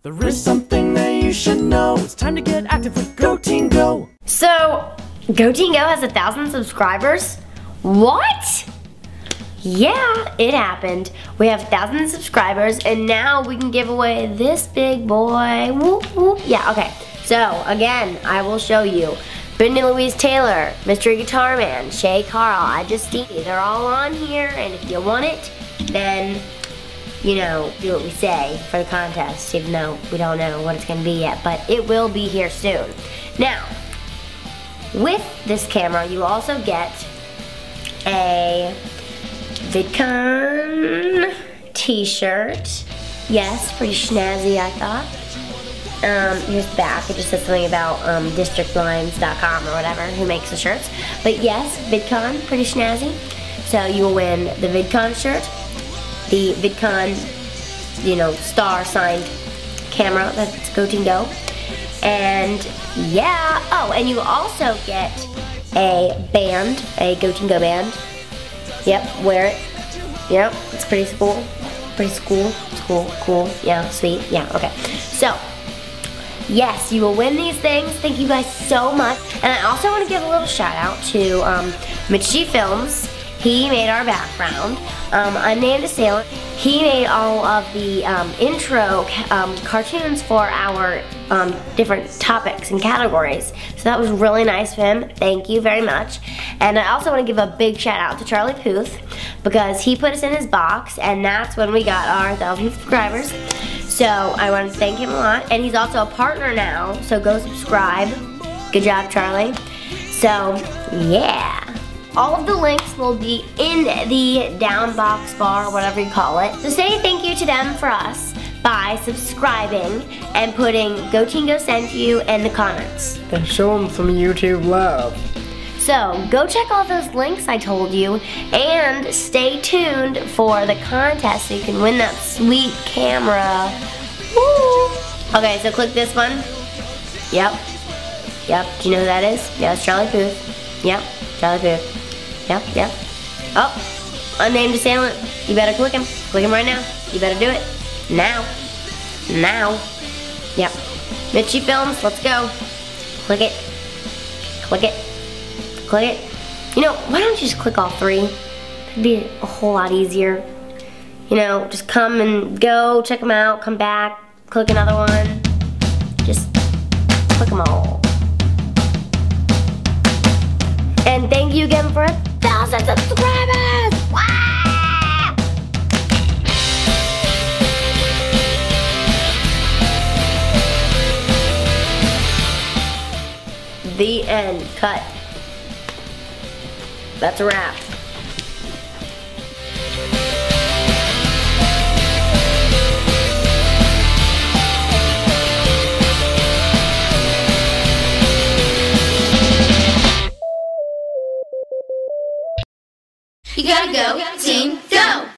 There is something that you should know. It's time to get active with Go Team Go. So, Go Team Go has 1,000 subscribers? What? Yeah, it happened. We have 1,000 subscribers and now we can give away this big boy. Whoop, whoop. Yeah, okay. So, again, I will show you. Brittany Louise Taylor, Mystery Guitar Man, Shay Carl, I Just Stevie. They're all on here, and if you want it, then, you know, do what we say for the contest, even though we don't know what it's going to be yet, but it will be here soon. Now, with this camera, you also get a VidCon t-shirt. Yes, pretty snazzy, I thought. Here's the back. It just says something about districtlines.com or whatever, who makes the shirts. But yes, VidCon, pretty snazzy. So you will win the VidCon shirt, the VidCon, you know, star signed camera. That's Go Team Go. And yeah, oh, and you also get a band, a Go Team Go band. Yep, wear it. Yep, it's pretty cool. Pretty cool. Cool. Yeah, sweet. Yeah, okay. So, yes, you will win these things. Thank you guys so much. And I also want to give a little shout out to Mitch G Films. He made our background. Unnamed Assailant. He made all of the intro cartoons for our different topics and categories. So that was really nice of him. Thank you very much. And I also want to give a big shout out to Charlie Puth because he put us in his box and that's when we got our 1,000 subscribers. So I want to thank him a lot. And he's also a partner now, so go subscribe. Good job, Charlie. So, yeah. All of the links will be in the down box bar, whatever you call it. So say thank you to them for us by subscribing and putting Go Team Go sent you in the comments. And show them some YouTube love. So go check all those links I told you and stay tuned for the contest so you can win that sweet camera. Woo! Okay, so click this one. Yep. Do you know who that is? Yeah, it's Charlie Puth. Yep, Charlie Puth. Yep. Oh, Unnamed Assailant. You better click him. Click him right now. You better do it. Now. Yep. Mitch G Films, let's go. Click it. You know, why don't you just click all three? It'd be a whole lot easier. You know, just come and go, check them out, come back, click another one. Just click them all. And thank you again for 1,000 subscribers! Wow! The end. Cut. That's a wrap. You gotta go, team, go!